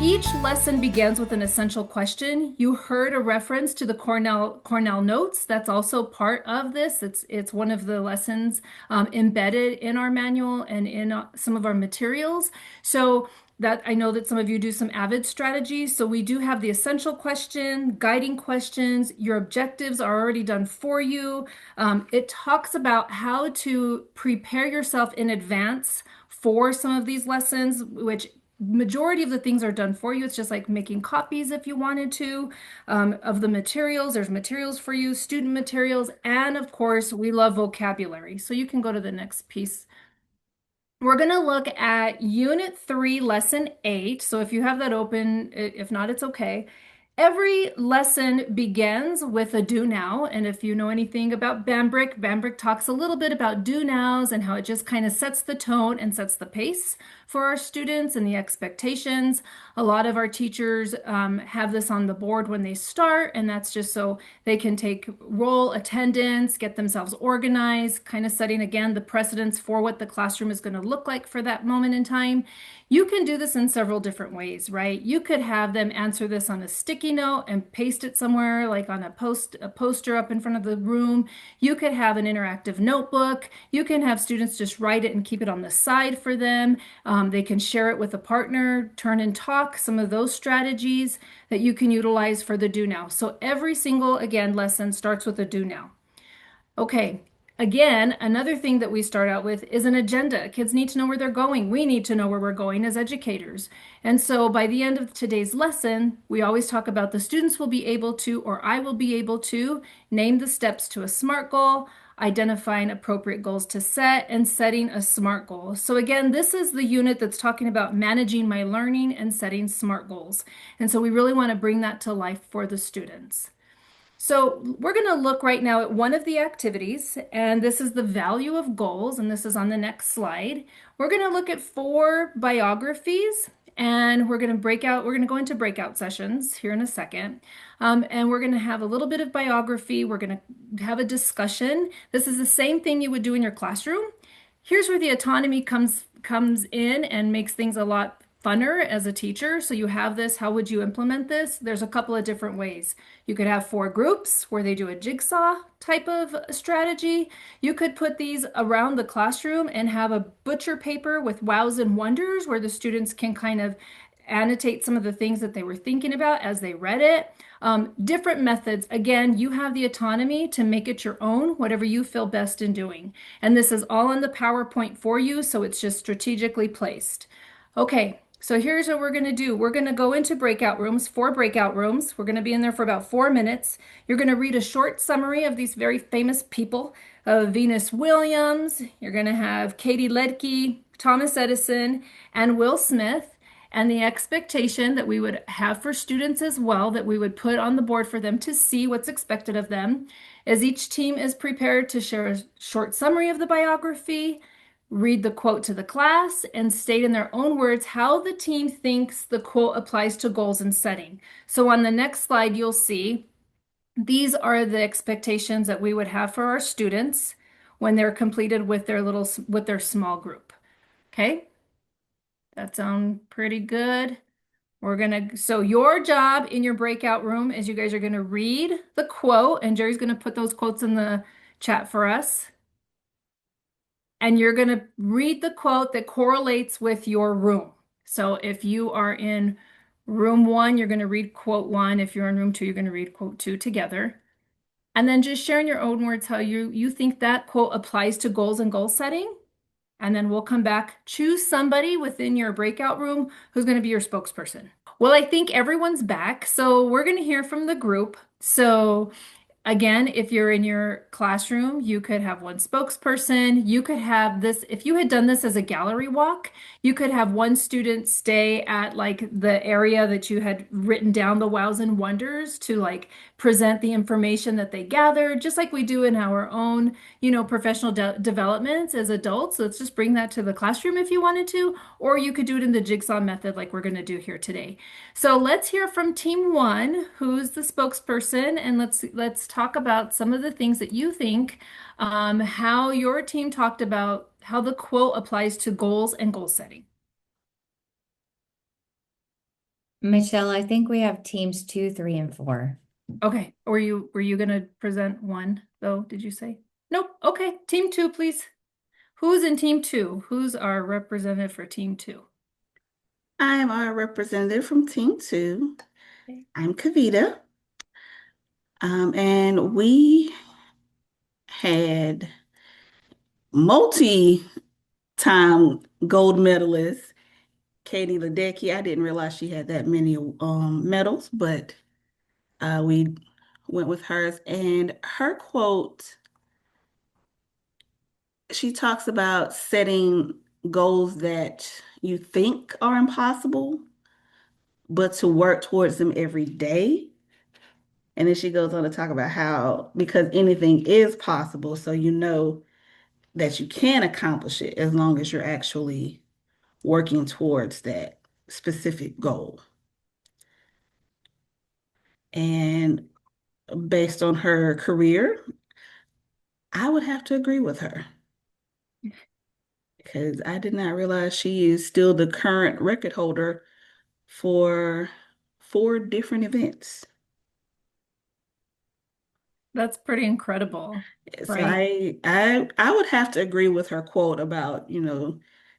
Each lesson begins with an essential question. You heard a reference to the Cornell notes. That's also part of this. It's one of the lessons embedded in our manual and in some of our materials. So that I know that some of you do some AVID strategies. So we do have the essential question, guiding questions. Your objectives are already done for you. It talks about how to prepare yourself in advance for some of these lessons, which majority of the things are done for you. It's just like making copies if you wanted to of the materials. There's materials for you, student materials, and of course, we love vocabulary. So you can go to the next piece. We're going to look at Unit 3, Lesson 8. So if you have that open, if not, it's okay. Every lesson begins with a do now. And if you know anything about Bambrick talks a little bit about do nows and how it just kind of sets the tone and sets the pace for our students and the expectations. A lot of our teachers have this on the board when they start, and that's just so they can take roll attendance, get themselves organized, kind of setting again the precedence for what the classroom is going to look like for that moment in time. You can do this in several different ways, right? You could have them answer this on a sticky note and paste it somewhere, like on a poster up in front of the room. You could have an interactive notebook. You can have students just write it and keep it on the side for them. They can share it with a partner, turn and talk, some of those strategies that you can utilize for the do now. So every single, again, lesson starts with a do now. Okay, again, another thing that we start out with is an agenda. Kids need to know where they're going. We need to know where we're going as educators. And so by the end of today's lesson, we always talk about the students will be able to, or I will be able to, name the steps to a SMART goal, identifying appropriate goals to set, and setting a SMART goal. So again, this is the unit that's talking about managing my learning and setting SMART goals. And so we really want to bring that to life for the students. So we're going to look right now at one of the activities, and this is the value of goals, and this is on the next slide. We're going to look at 4 biographies, and we're going to go into breakout sessions here in a second. And we're going to have a little bit of biography. We're going to have a discussion. This is the same thing you would do in your classroom. Here's where the autonomy comes in and makes things a lot funner as a teacher. So you have this, how would you implement this? There's a couple of different ways. You could have 4 groups where they do a jigsaw type of strategy. You could put these around the classroom and have a butcher paper with wows and wonders where the students can kind of annotate some of the things that they were thinking about as they read it. Different methods. Again, you have the autonomy to make it your own, whatever you feel best in doing. And this is all on the PowerPoint for you, so it's just strategically placed. Okay, so here's what we're going to do. We're going to go into breakout rooms, 4 breakout rooms. We're going to be in there for about 4 minutes. You're going to read a short summary of these very famous people, Venus Williams. You're going to have Katie Ledecky, Thomas Edison, and Will Smith. And the expectation that we would have for students as well, that we would put on the board for them to see what's expected of them, is each team is prepared to share a short summary of the biography, read the quote to the class, and state in their own words how the team thinks the quote applies to goals and setting. So on the next slide, you'll see these are the expectations that we would have for our students when they're completed with their small group. Okay? That sounds pretty good. So your job in your breakout room is you guys are gonna read the quote, and Jerry's gonna put those quotes in the chat for us. And you're going to read the quote that correlates with your room. So if you are in room 1, you're going to read quote 1. If you're in room 2, you're going to read quote 2 together. And then just share in your own words how you think that quote applies to goals and goal setting. And then we'll come back, choose somebody within your breakout room who's going to be your spokesperson. Well, I think everyone's back. So we're going to hear from the group. So again, if you're in your classroom, you could have one spokesperson. You could have this, if you had done this as a gallery walk, you could have one student stay at like the area that you had written down the wows and wonders to like present the information that they gathered, just like we do in our own, professional developments as adults. So let's just bring that to the classroom if you wanted to, or you could do it in the jigsaw method like we're going to do here today. So let's hear from team 1, who's the spokesperson, and let's talk about some of the things that you think, how your team talked about how the quote applies to goals and goal setting. Michelle, I think we have teams 2, 3, and 4. Okay. Were you gonna present one though? Did you say? Nope. Okay. Team two, please. Who's in team two? Who's our representative for team two? I am our representative from Team Two. Okay. I'm Kavita. And we had multi-time gold medalist Katie Ledecky. I didn't realize she had that many medals, but we went with hers. And her quote, she talks about setting goals that you think are impossible, but to work towards them every day. And then she goes on to talk about how, because anything is possible, so you know that you can accomplish it as long as you're actually working towards that specific goal. And based on her career, I would have to agree with her because I did not realize she is still the current record holder for 4 different events. That's pretty incredible, So right? I would have to agree with her quote about,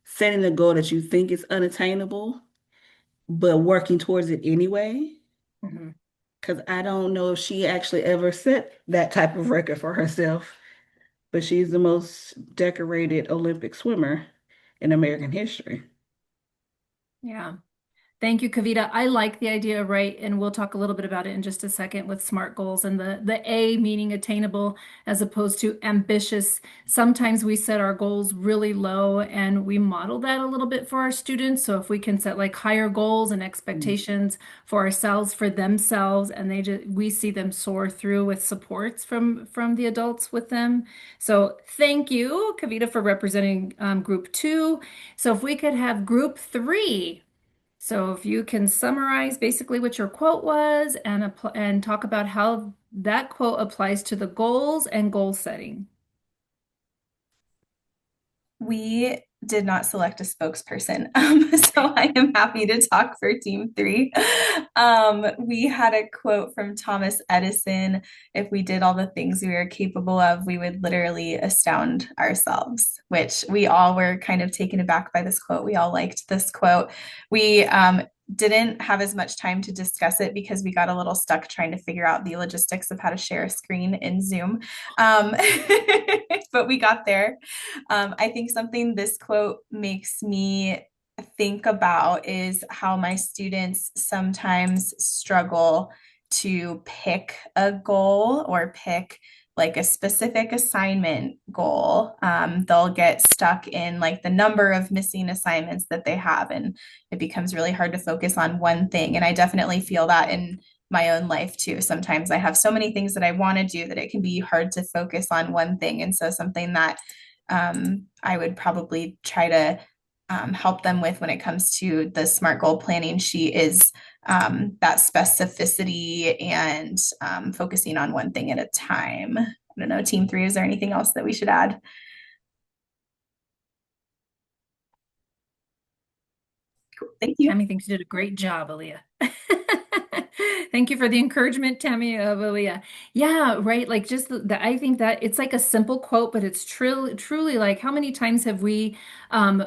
setting a goal that you think is unattainable, but working towards it anyway. Mhm. Because I don't know if she actually ever set that type of record for herself, but she's the most decorated Olympic swimmer in American history. Yeah. Thank you, Kavita. I like the idea, right? And we'll talk a little bit about it in just a second with SMART goals and the A meaning attainable as opposed to ambitious. Sometimes we set our goals really low and we model that a little bit for our students. So if we can set like higher goals and expectations for ourselves, for themselves, and we see them soar through with supports from the adults with them. So thank you, Kavita, for representing group two. So if we could have group three. So if you can summarize basically what your quote was and talk about how that quote applies to the goals and goal setting. We did not select a spokesperson, so I am happy to talk for Team Three. We had a quote from Thomas Edison: "If we did all the things we are capable of, we would literally astound ourselves," which we all were kind of taken aback by this quote. We all liked this quote. We didn't have as much time to discuss it because we got a little stuck trying to figure out the logistics of how to share a screen in Zoom. Um, but we got there. I think something this quote makes me think about is how my students sometimes struggle to pick a goal or pick like a specific assignment goal. They'll get stuck in like the number of missing assignments that they have, and it becomes really hard to focus on one thing. And I definitely feel that in my own life too. Sometimes I have so many things that I want to do that it can be hard to focus on one thing. And so something that I would probably try to help them with when it comes to the SMART goal planning sheet is that specificity and focusing on one thing at a time. I don't know, Team Three, is there anything else that we should add? Cool. Thank you. Tammy thinks you did a great job, Aaliyah. Thank you for the encouragement, Tammy of Aaliyah. Yeah, right. Like just I think that it's like a simple quote, but it's truly like how many times have we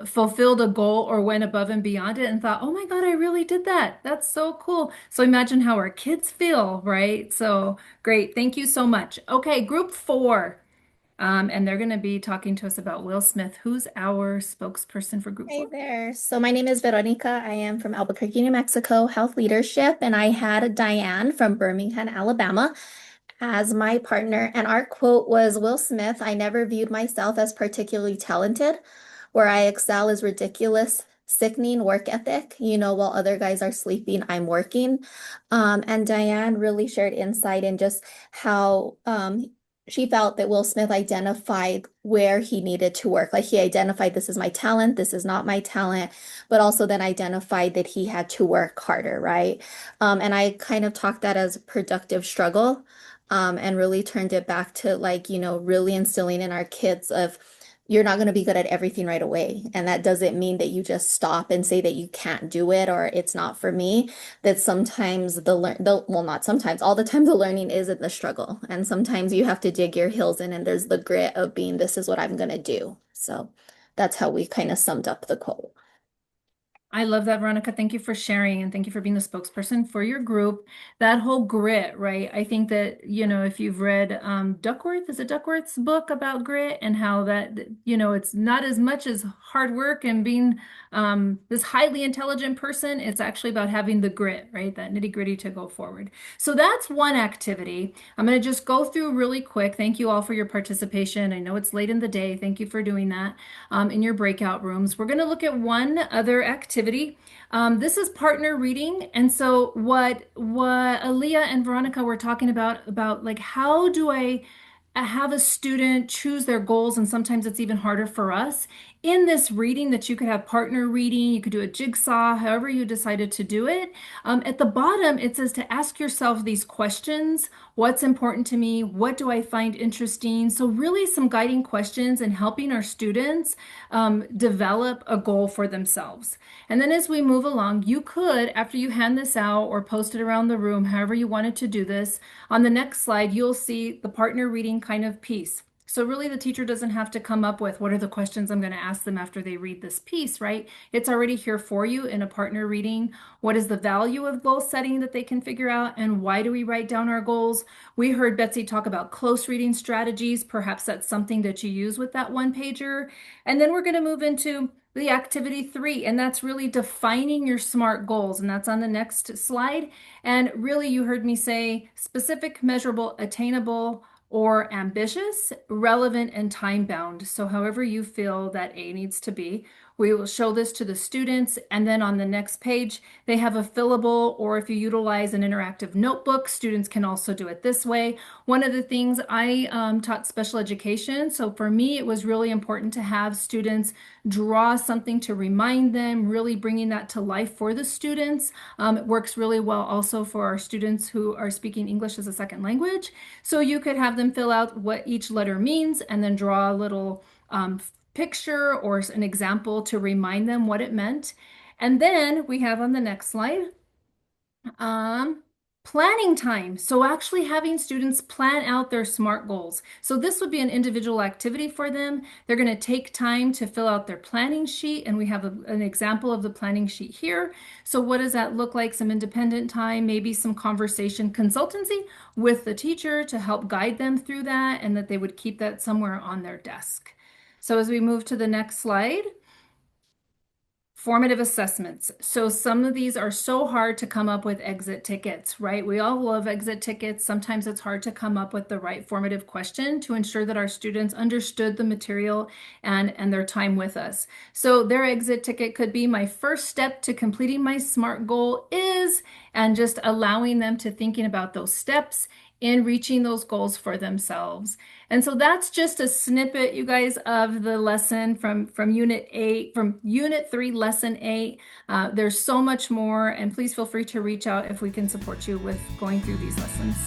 fulfilled a goal or went above and beyond it and thought, oh my God, I really did that. That's so cool. So imagine how our kids feel, right? So great. Thank you so much. Okay, group four. And they're going to be talking to us about Will Smith, who's our spokesperson for group Hey four. there. So my name is Veronica. I am from Albuquerque, New Mexico, Health Leadership, and I had Diane from Birmingham, Alabama as my partner. And our quote was Will Smith, "I never viewed myself as particularly talented. Where I excel is ridiculous, sickening work ethic. While other guys are sleeping, I'm working." And Diane really shared insight in just how she felt that Will Smith identified where he needed to work. Like he identified, this is my talent, this is not my talent, but also then identified that he had to work harder, right? And I kind of talked that as productive struggle, and really turned it back to like, really instilling in our kids of you're not going to be good at everything right away. And that doesn't mean that you just stop and say that you can't do it or it's not for me. That sometimes well, not sometimes, all the time the learning is in the struggle. And sometimes you have to dig your heels in and there's the grit of being, this is what I'm going to do. So that's how we kind of summed up the quote. I love that, Veronica. Thank you for sharing and thank you for being the spokesperson for your group. That whole grit, right? I think that, if you've read Duckworth, is it Duckworth's book about grit and how that, it's not as much as hard work and being this highly intelligent person. It's actually about having the grit, right? That nitty gritty to go forward. So that's one activity. I'm going to just go through really quick. Thank you all for your participation. I know it's late in the day. Thank you for doing that in your breakout rooms. We're going to look at one other activity. This is partner reading. And so what Aaliyah and Veronica were talking about like, how do I have a student choose their goals? And sometimes it's even harder for us. In this reading that you could have partner reading, you could do a jigsaw, however you decided to do it. At the bottom, it says to ask yourself these questions. What's important to me? What do I find interesting? So really some guiding questions and helping our students develop a goal for themselves. And then as we move along, you could, after you hand this out or post it around the room, however you wanted to do this, on the next slide, you'll see the partner reading kind of piece. So really the teacher doesn't have to come up with what are the questions I'm going to ask them after they read this piece, right? It's already here for you in a partner reading. What is the value of goal setting that they can figure out, and why do we write down our goals? We heard Betsy talk about close reading strategies. Perhaps that's something that you use with that one pager. And then we're going to move into the activity 3, and that's really defining your SMART goals, and that's on the next slide. And really you heard me say specific, measurable, attainable, or ambitious, relevant, and time-bound. So however you feel that A needs to be. We will show this to the students, and then on the next page, they have a fillable, or if you utilize an interactive notebook, students can also do it this way. One of the things I taught special education, so for me, it was really important to have students draw something to remind them, really bringing that to life for the students. It works really well also for our students who are speaking English as a second language. So you could have them fill out what each letter means and then draw a little picture or an example to remind them what it meant. And then we have on the next slide, planning time. So actually having students plan out their SMART goals. So this would be an individual activity for them. They're going to take time to fill out their planning sheet, and we have an example of the planning sheet here. So what does that look like? Some independent time, maybe some conversation consultancy with the teacher to help guide them through that, and that they would keep that somewhere on their desk. So as we move to the next slide, formative assessments. So some of these are so hard to come up with exit tickets, right? We all love exit tickets. Sometimes it's hard to come up with the right formative question to ensure that our students understood the material and their time with us. So their exit ticket could be, my first step to completing my SMART goal is, and just allowing them to thinking about those steps in reaching those goals for themselves. And so that's just a snippet, you guys, of the lesson from Unit 3, Lesson 8. There's so much more, and please feel free to reach out if we can support you with going through these lessons.